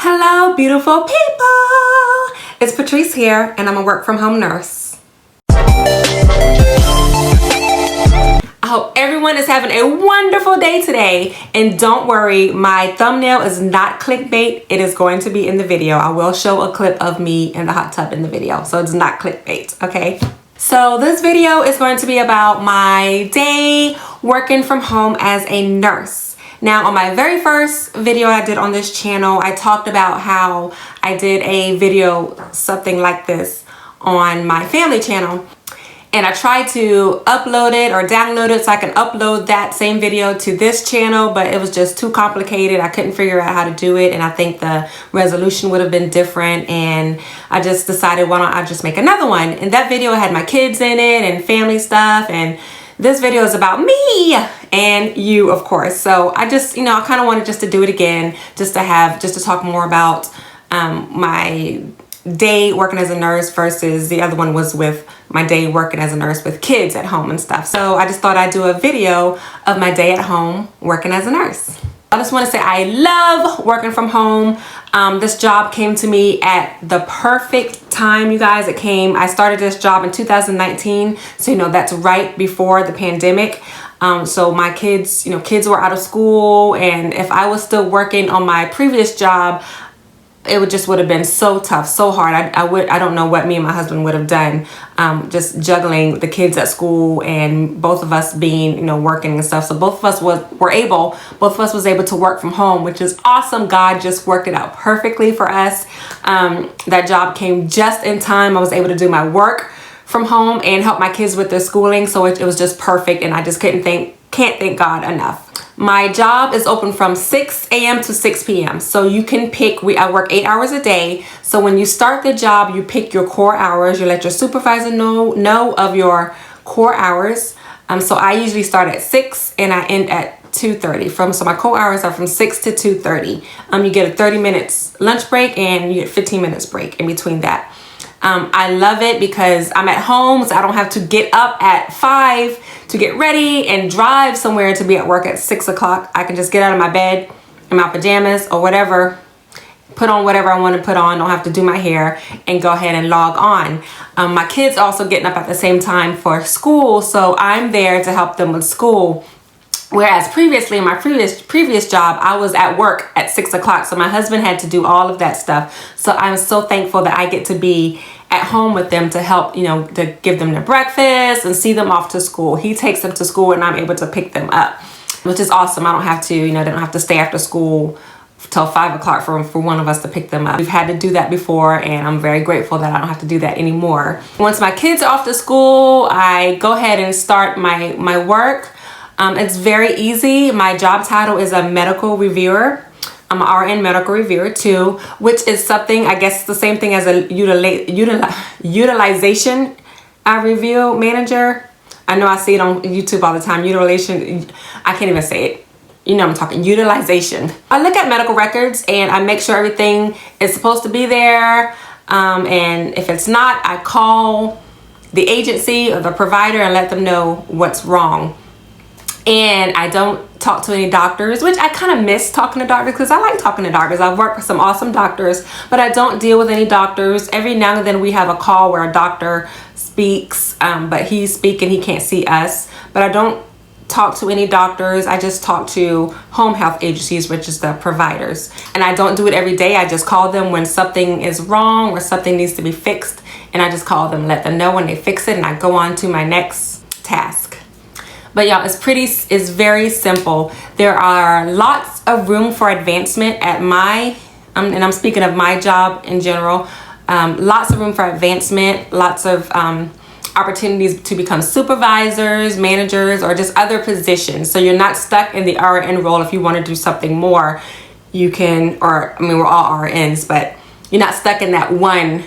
Hello, beautiful people. It's Patrice here, and I'm a work from home nurse. I hope everyone is having a wonderful day today. And don't worry, my thumbnail is not clickbait. It is going to be in the video. I will show a clip of me in the hot tub in the video, so it's not clickbait, okay? So this video is going to be about my day working from home as a nurse. Now, on my very first video I did on this channel, I talked about how I did a video, something like this, on my family channel. And I tried to upload it or download it so I can upload that same video to this channel, but it was just too complicated. I couldn't figure out how to do it, and I think the resolution would have been different, and I just decided, why don't I just make another one? And that video had my kids in it and family stuff, and this video is about me and you, of course. So I just, I kind of wanted just to do it again, just to talk more about my day working as a nurse versus the other one was with my day working as a nurse with kids at home and stuff. So I just thought I'd do a video of my day at home working as a nurse. I just want to say I love working from home. This job came to me at the perfect time, you guys. I started this job in 2019, so that's right before the pandemic. So my kids were out of school, and if I was still working on my previous job, it would have been so tough, so hard. I don't know what me and my husband would have done, just juggling the kids at school and both of us being, working and stuff. So both of us was able to work from home, which is awesome. God just worked it out perfectly for us. That job came just in time. I was able to do my work from home and help my kids with their schooling. So it was just perfect, and I just can't thank God enough. My job is open from 6 a.m. to 6 p.m. So you can pick, I work 8 hours a day. So when you start the job, you pick your core hours. You let your supervisor know of your core hours. So I usually start at 6 and I end at 2:30. So my core hours are from 6 to 2:30. You get a 30 minutes lunch break and you get 15 minutes break in between that. I love it because I'm at home, so I don't have to get up at 5 to get ready and drive somewhere to be at work at 6 o'clock. I can just get out of my bed in my pajamas or whatever, put on whatever I want to put on, don't have to do my hair, and go ahead and log on. My kids also getting up at the same time for school, so I'm there to help them with school. Whereas previously, in my previous job, I was at work at 6 o'clock. So my husband had to do all of that stuff. So I'm so thankful that I get to be at home with them to help, to give them their breakfast and see them off to school. He takes them to school and I'm able to pick them up, which is awesome. I don't have to, they don't have to stay after school till 5 o'clock for one of us to pick them up. We've had to do that before, and I'm very grateful that I don't have to do that anymore. Once my kids are off to school, I go ahead and start my work. It's very easy. My job title is a medical reviewer. I'm an RN medical reviewer too, which is something, I guess the same thing as a utilization review manager. I know I see it on YouTube all the time. Utilization, I can't even say it. I'm talking utilization. I look at medical records and I make sure everything is supposed to be there. And if it's not, I call the agency or the provider and let them know what's wrong. And I don't talk to any doctors, which I kind of miss talking to doctors because I like talking to doctors. I've worked with some awesome doctors, but I don't deal with any doctors. Every now and then we have a call where a doctor speaks, but he's speaking, he can't see us. But I don't talk to any doctors. I just talk to home health agencies, which is the providers. And I don't do it every day. I just call them when something is wrong or something needs to be fixed. And I just call them, let them know when they fix it, and I go on to my next task. But y'all, it's very simple. There are lots of room for advancement at and I'm speaking of my job in general, lots of room for advancement, lots of opportunities to become supervisors, managers, or just other positions. So you're not stuck in the RN role. If you want to do something more, you can, we're all RNs, but you're not stuck in that one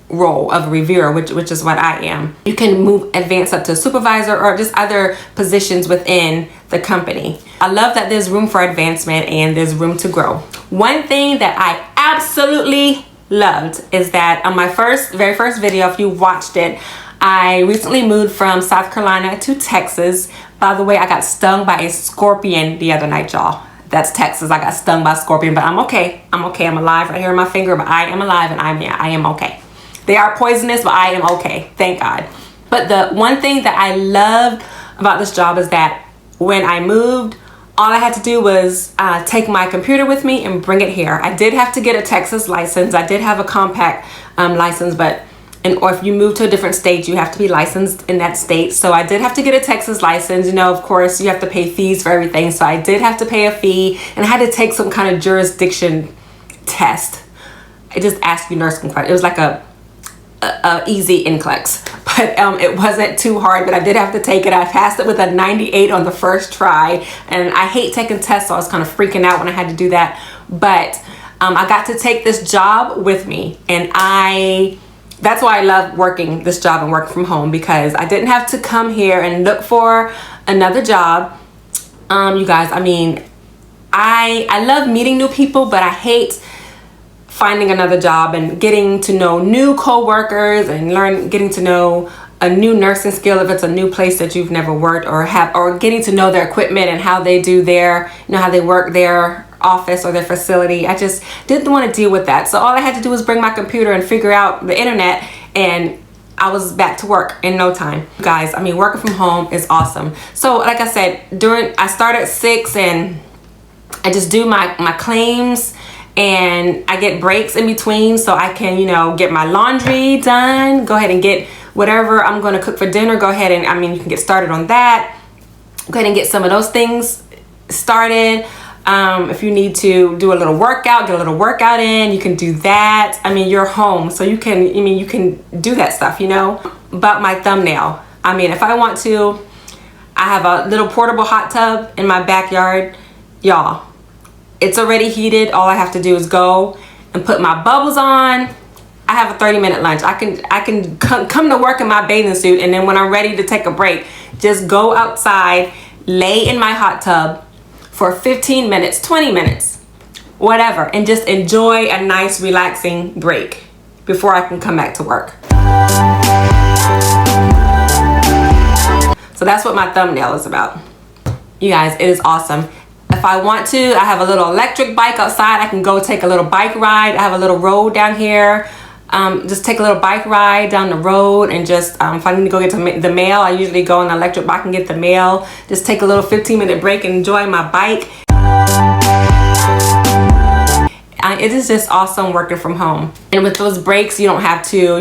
role of a reviewer, which is what I am. You can advance up to supervisor or just other positions within the company. I love that there's room for advancement and there's room to grow. One thing that I absolutely loved is that on my very first video, if you watched it, I recently moved from South Carolina to Texas. By the way, I got stung by a scorpion the other night, y'all. That's Texas. I got stung by a scorpion, but I'm okay. I'm okay. I'm alive right here in my finger, but I am alive and I am okay. They are poisonous, but I am okay. Thank God. But the one thing that I loved about this job is that when I moved, all I had to do was take my computer with me and bring it here. I did have to get a Texas license. I did have a compact license, or if you move to a different state, you have to be licensed in that state. So I did have to get a Texas license. You know, of course, you have to pay fees for everything. So I did have to pay a fee, and I had to take some kind of jurisdiction test. It just asked you nursing questions. It was like a easy NCLEX, but it wasn't too hard, but I did have to take it. I passed it with a 98 on the first try, and I hate taking tests, so I was kind of freaking out when I had to do that. But I got to take this job with me, and that's why I love working this job and working from home, because I didn't have to come here and look for another job. You guys, I mean, I love meeting new people, but I hate finding another job and getting to know new co-workers and getting to know a new nursing skill if it's a new place that you've never worked, or getting to know their equipment and how they do how they work their office or their facility. I just didn't want to deal with that. So all I had to do was bring my computer and figure out the internet, and I was back to work in no time. Guys, I mean, working from home is awesome. So like I said, I start at 6 and I just do my claims, and I get breaks in between so I can, get my laundry done, go ahead and get whatever I'm going to cook for dinner. Go ahead and, you can get started on that. Go ahead and get some of those things started. If you need to do a little workout, get a little workout in, you can do that. I mean, you're home, so you can do that stuff, But my thumbnail, if I want to, I have a little portable hot tub in my backyard. Y'all, it's already heated. All I have to do is go and put my bubbles on. I have a 30-minute lunch. I can come to work in my bathing suit, and then when I'm ready to take a break, just go outside, lay in my hot tub for 15 minutes, 20 minutes, whatever, and just enjoy a nice relaxing break before I can come back to work. So that's what my thumbnail is about. You guys, it is awesome. If I want to, I have a little electric bike outside. I can go take a little bike ride. I have a little road down here. Just take a little bike ride down the road, and just if I need to go get the mail, I usually go on the electric bike and get the mail. Just take a little 15-minute break and enjoy my bike. It is just awesome working from home. And with those breaks, you don't have to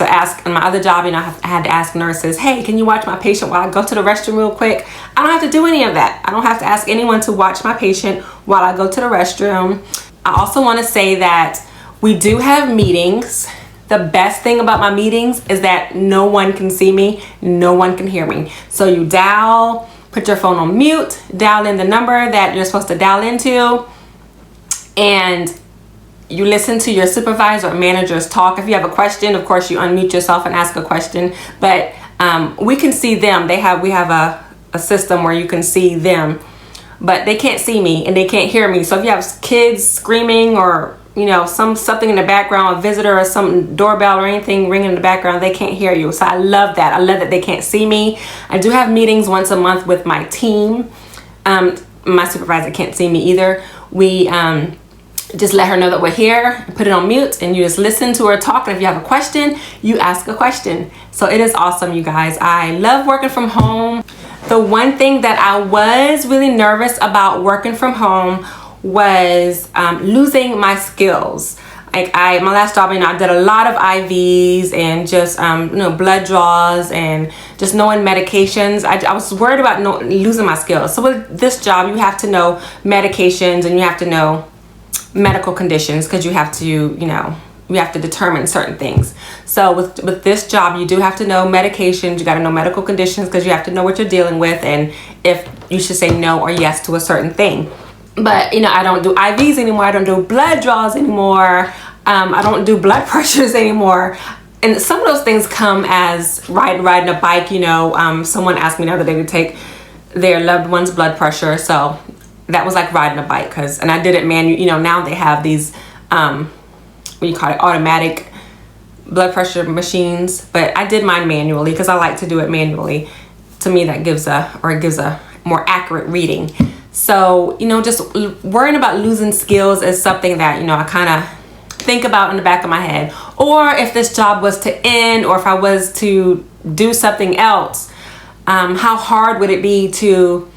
ask. In my other job, I had to ask nurses, hey, can you watch my patient while I go to the restroom real quick? I don't have to do any of that. I don't have to ask anyone to watch my patient while I go to the restroom. I also want to say that we do have meetings. The best thing about my meetings is that no one can see me, no one can hear me. So you put your phone on mute, dial in the number that you're supposed to dial into, and you listen to your supervisor or managers talk. If you have a question, of course, you unmute yourself and ask a question. But we can see them. We have a system where you can see them, but they can't see me and they can't hear me. So if you have kids screaming or something in the background, a visitor or some doorbell or anything ringing in the background, they can't hear you. So I love that. I love that they can't see me. I do have meetings once a month with my team. My supervisor can't see me either. We just let her know that we're here, put it on mute, and you just listen to her talk. And if you have a question, you ask a question. So it is awesome, you guys. I love working from home. The one thing that I was really nervous about working from home was losing my skills. Like my last job, I did a lot of IVs and just blood draws and just knowing medications. I was worried about losing my skills. So with this job, you have to know medications and you have to know medical conditions, because you have to determine certain things. So with this job, you do have to know medications. You got to know medical conditions, because you have to know what you're dealing with and if you should say no or yes to a certain thing. But I don't do IVs anymore. I don't do blood draws anymore. I don't do blood pressures anymore. And some of those things come as riding a bike. Someone asked me the other day to take their loved one's blood pressure. So that was like riding a bike, and I did it manually. Now they have these automatic blood pressure machines, but I did mine manually because I like to do it manually. To me, that gives a more accurate reading. So, you know, just worrying about losing skills is something that, you know, I kind of think about in the back of my head. Or if this job was to end, or if I was to do something else, how hard would it be to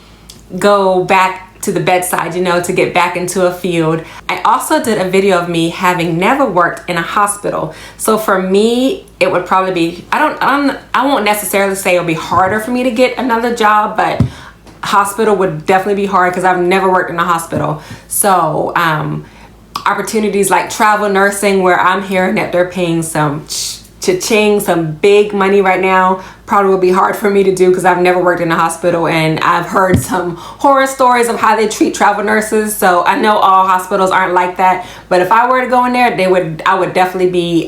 go back to the bedside, you know, to get back into a field. I also did a video of me having never worked in a hospital. So for me, it would probably be, I won't necessarily say it'll be harder for me to get another job, but hospital would definitely be hard because I've never worked in a hospital. So opportunities like travel nursing, where I'm hearing that they're paying some cha-ching, some big money right now, probably will be hard for me to do because I've never worked in a hospital, and I've heard some horror stories of how they treat travel nurses. So I know all hospitals aren't like that, but if I were to go in there, I would definitely be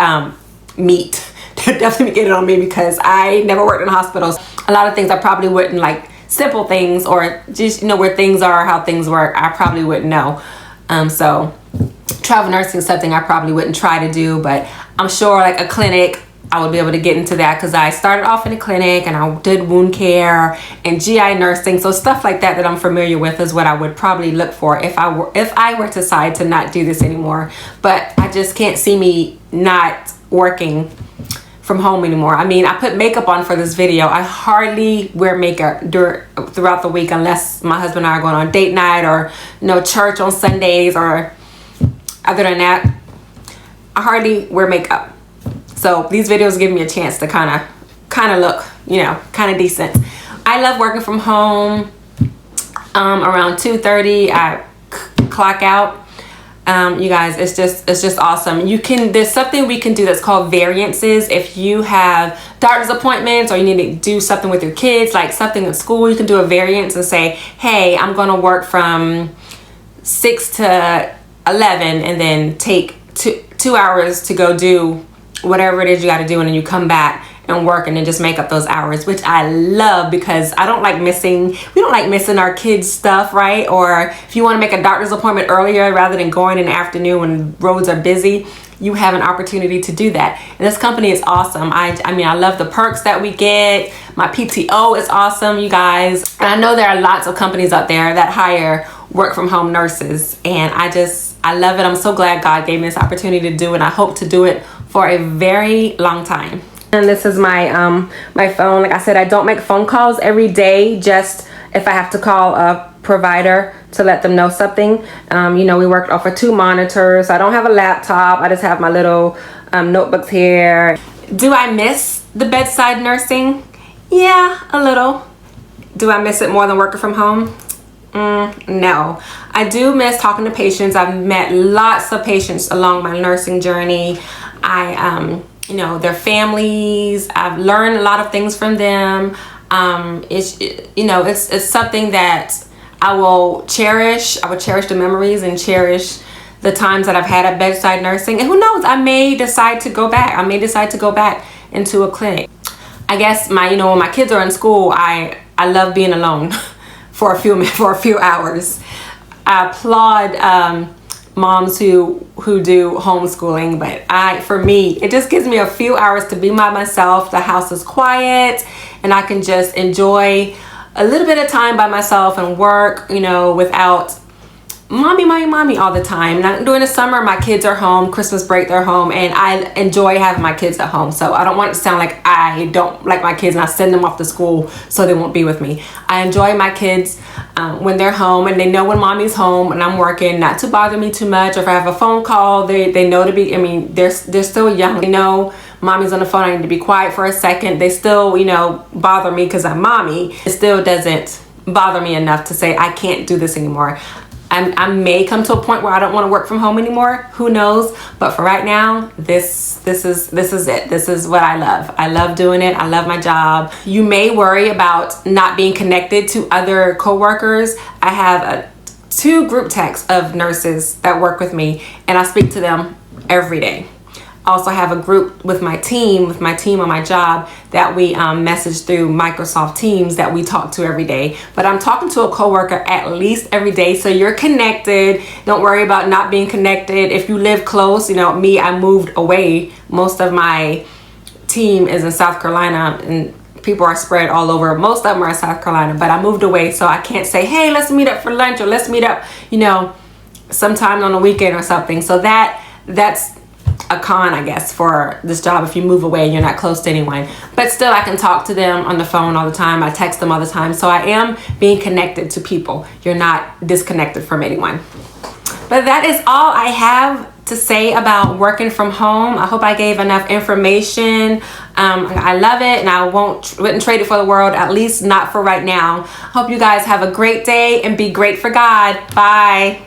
meat. They'd definitely get it on me because I never worked in hospitals. A lot of things I probably wouldn't, like simple things, or just, you know, where things are, how things work, I probably wouldn't know. So travel nursing is something I probably wouldn't try to do, but I'm sure like a clinic, I would be able to get into that because I started off in a clinic and I did wound care and GI nursing. So stuff like that I'm familiar with is what I would probably look for if I were to decide to not do this anymore. But I just can't see me not working from home anymore. I mean, I put makeup on for this video. I hardly wear makeup throughout the week unless my husband and I are going on date night, or, you know, church on Sundays, or other than that, I hardly wear makeup. So these videos give me a chance to kind of look, you know, kind of decent. I love working from home. Around 2:30, I clock out. You guys, it's just awesome. There's something we can do that's called variances. If you have doctor's appointments, or you need to do something with your kids, like something at school, you can do a variance and say, hey, I'm going to work from 6 to 11 and then take two hours to go do whatever it is you got to do, and then you come back and work and then just make up those hours, which I love because we don't like missing our kids' stuff, right? Or if you want to make a doctor's appointment earlier rather than going in the afternoon when roads are busy, you have an opportunity to do that. And this company is awesome. I mean, I love the perks that we get. My PTO is awesome, you guys. And I know there are lots of companies out there that hire work from home nurses, and I love it. I'm so glad God gave me this opportunity to do it, and I hope to do it for a very long time. And this is my my phone. Like I said, I don't make phone calls every day, just if I have to call a provider to let them know something. You know, we work off of 2 monitors. I don't have a laptop. I just have my little notebooks here. Do I miss the bedside nursing? Yeah, a little. Do I miss it more than working from home? No. I do miss talking to patients. I've met lots of patients along my nursing journey. You know, their families. I've learned a lot of things from them. It's something that I will cherish. I would cherish the memories and cherish the times that I've had at bedside nursing. And who knows, I may decide to go back. I may decide to go back into a clinic. I guess when my kids are in school, I love being alone for a few hours. I applaud moms who do homeschooling, but for me, it just gives me a few hours to be by myself. The house is quiet and I can just enjoy a little bit of time by myself and work, without mommy all the time. Now, during the summer, my kids are home, Christmas break, they're home, and I enjoy having my kids at home. So I don't want it to sound like I don't like my kids and I send them off to school so they won't be with me. I enjoy my kids when they're home, and they know when mommy's home and I'm working, not to bother me too much. Or if I have a phone call, they know to be, they're still young. They know mommy's on the phone, I need to be quiet for a second. They still, bother me because I'm mommy. It still doesn't bother me enough to say I can't do this anymore. I may come to a point where I don't want to work from home anymore. Who knows? But for right now, this is it. This is what I love. I love doing it. I love my job. You may worry about not being connected to other coworkers. I have 2 group texts of nurses that work with me, and I speak to them every day. I also have a group with my team on my job that we message through Microsoft Teams that we talk to every day. But I'm talking to a coworker at least every day, so you're connected. Don't worry about not being connected. If you live close, me, I moved away. Most of my team is in South Carolina, and people are spread all over. Most of them are in South Carolina, but I moved away, so I can't say, hey, let's meet up for lunch, or let's meet up, you know, sometime on the weekend or something. So that's a con, I guess, for this job if you move away and you're not close to anyone. But still, I can talk to them on the phone all the time. I text them all the time. So I am being connected to people. You're not disconnected from anyone. But that is all I have to say about working from home. I hope I gave enough information. I love it, and I wouldn't trade it for the world, at least not for right now. Hope you guys have a great day and be great for God. Bye.